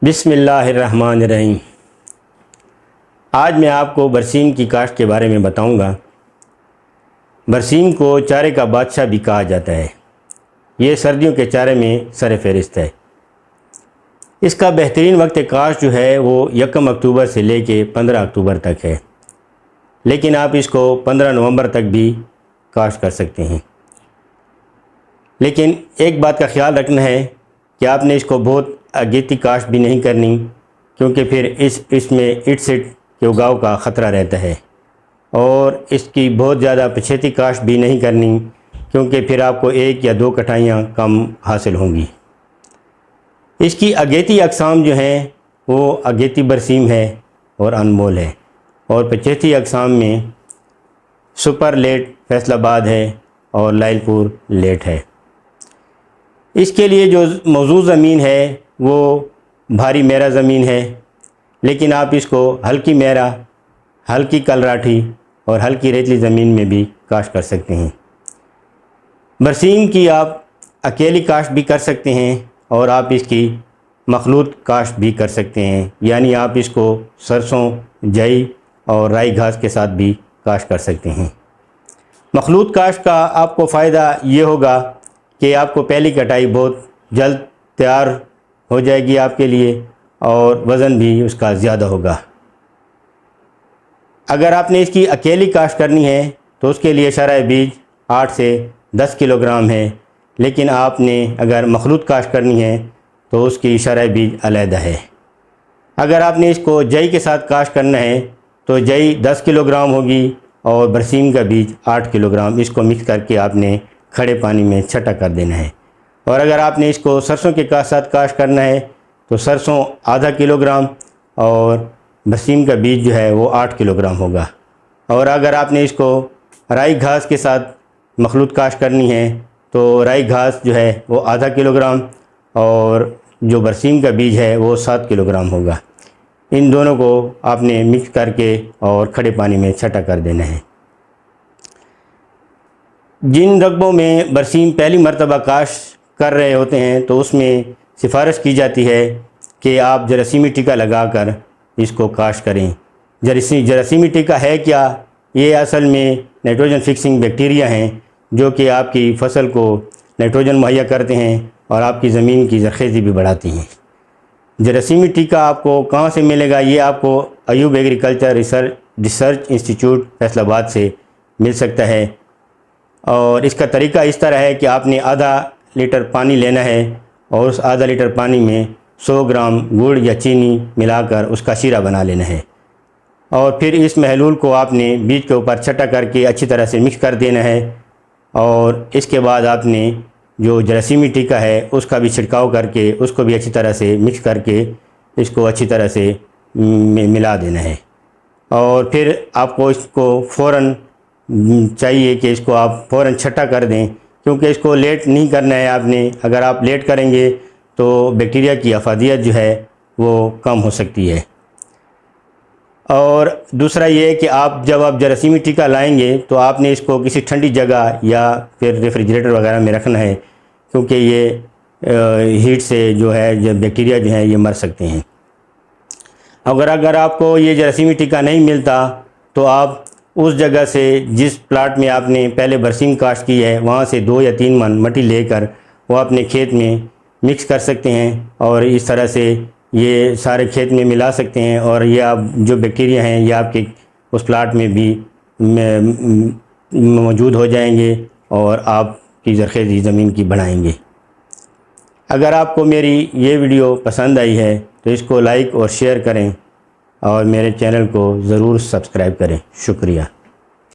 بسم اللہ الرحمن الرحیم۔ آج میں آپ کو برسیم کی کاشت کے بارے میں بتاؤں گا۔ برسیم کو چارے کا بادشاہ بھی کہا جاتا ہے۔ یہ سردیوں کے چارے میں سر فہرست ہے۔ اس کا بہترین وقت کاشت جو ہے وہ 1 اکتوبر سے لے کے 15 اکتوبر تک ہے، لیکن آپ اس کو 15 نومبر تک بھی کاشت کر سکتے ہیں۔ لیکن ایک بات کا خیال رکھنا ہے کہ آپ نے اس کو بہت اگیتی کاشت بھی نہیں کرنی، کیونکہ پھر اس میں اٹ کے اگاؤ کا خطرہ رہتا ہے، اور اس کی بہت زیادہ پچھیتی کاشت بھی نہیں کرنی، کیونکہ پھر آپ کو 1 یا 2 کٹائیاں کم حاصل ہوں گی۔ اس کی اگیتی اقسام جو ہیں وہ اگیتی برسیم ہے اور انمول ہے، اور پچھیتی اقسام میں سپر لیٹ فیصل آباد ہے اور لائل پور لیٹ ہے۔ اس کے لیے جو موزوں زمین ہے وہ بھاری میرا زمین ہے، لیکن آپ اس کو ہلکی میرا، ہلکی کلراٹھی اور ہلکی ریتلی زمین میں بھی کاشت کر سکتے ہیں۔ برسیم کی آپ اکیلی کاشت بھی کر سکتے ہیں، اور آپ اس کی مخلوط کاشت بھی کر سکتے ہیں، یعنی آپ اس کو سرسوں، جئی اور رائی گھاس کے ساتھ بھی کاشت کر سکتے ہیں۔ مخلوط کاشت کا آپ کو فائدہ یہ ہوگا کہ آپ کو پہلی کٹائی بہت جلد تیار ہو جائے گی آپ کے لیے، اور وزن بھی اس کا زیادہ ہوگا۔ اگر آپ نے اس کی اکیلی کاشت کرنی ہے تو اس کے لیے شرح بیج 8 سے 10 کلو گرام ہے، لیکن آپ نے اگر مخلوط کاشت کرنی ہے تو اس کی شرح بیج علیحدہ ہے۔ اگر آپ نے اس کو جئی کے ساتھ کاشت کرنا ہے تو جئی 10 کلو گرام ہوگی، اور برسیم کا بیج 8 کلو گرام۔ اس کو مکس کر کے آپ نے کھڑے پانی میں چھٹا کر دینا ہے۔ اور اگر آپ نے اس کو سرسوں کے ساتھ کاشت کرنا ہے تو سرسوں آدھا کلو گرام اور برسیم کا بیج جو ہے وہ 8 کلو گرام ہوگا۔ اور اگر آپ نے اس کو رائی گھاس کے ساتھ مخلوط کاشت کرنی ہے تو رائی گھاس جو ہے وہ آدھا کلو گرام، اور جو برسیم کا بیج ہے وہ 7 کلو گرام ہوگا۔ ان دونوں کو آپ نے مکس کر کے اور کھڑے پانی میں چھٹا کر دینا ہے۔ جن رقبوں میں برسیم پہلی مرتبہ کاشت کر رہے ہوتے ہیں تو اس میں سفارش کی جاتی ہے کہ آپ جراثیمی ٹیکا لگا کر اس کو کاشت کریں۔ جراثیمی ٹیکا ہے کیا؟ یہ اصل میں نائٹروجن فکسنگ بیکٹیریا ہیں، جو کہ آپ کی فصل کو نائٹروجن مہیا کرتے ہیں اور آپ کی زمین کی زرخیزی بھی بڑھاتی ہیں۔ جراثیمی ٹیکا آپ کو کہاں سے ملے گا؟ یہ آپ کو Ayub agriculture research institute Faisal آباد سے مل سکتا ہے، اور اس کا طریقہ اس طرح ہے کہ آپ نے آدھا لیٹر پانی لینا ہے، اور اس آدھا لیٹر پانی میں 100 گرام گڑ یا چینی ملا کر اس کا شیرہ بنا لینا ہے، اور پھر اس محلول کو آپ نے بیج کے اوپر چھٹا کر کے اچھی طرح سے مکس کر دینا ہے، اور اس کے بعد آپ نے جو جراثیمی ٹیکا ہے اس کا بھی چھڑکاؤ کر کے اس کو بھی اچھی طرح سے مکس کر کے اس کو اچھی طرح سے ملا دینا ہے۔ اور پھر آپ کو اس کو فوراً چاہیے کہ اس کو آپ فوراً چھٹا کر دیں، کیونکہ اس کو لیٹ نہیں کرنا ہے آپ نے۔ اگر آپ لیٹ کریں گے تو بیکٹیریا کی افادیت جو ہے وہ کم ہو سکتی ہے۔ اور دوسرا یہ کہ جب آپ جراثیمی ٹیکا لائیں گے تو آپ نے اس کو کسی ٹھنڈی جگہ یا پھر ریفریجریٹر وغیرہ میں رکھنا ہے، کیونکہ یہ ہیٹ سے جو ہے بیکٹیریا جو ہیں یہ مر سکتے ہیں۔ اگر آپ کو یہ جراثیمی ٹیکا نہیں ملتا تو آپ اس جگہ سے جس پلاٹ میں آپ نے پہلے برسیم کاشت کی ہے وہاں سے 2 یا 3 من مٹی لے کر وہ اپنے کھیت میں مکس کر سکتے ہیں، اور اس طرح سے یہ سارے کھیت میں ملا سکتے ہیں، اور یہ آپ جو بیکٹیریا ہیں یہ آپ کے اس پلاٹ میں بھی موجود ہو جائیں گے، اور آپ کی زرخیزی زمین کی بڑھائیں گے۔ اگر آپ کو میری یہ ویڈیو پسند آئی ہے تو اس کو لائک اور شیئر کریں، اور میرے چینل کو ضرور سبسکرائب کریں۔ شکریہ۔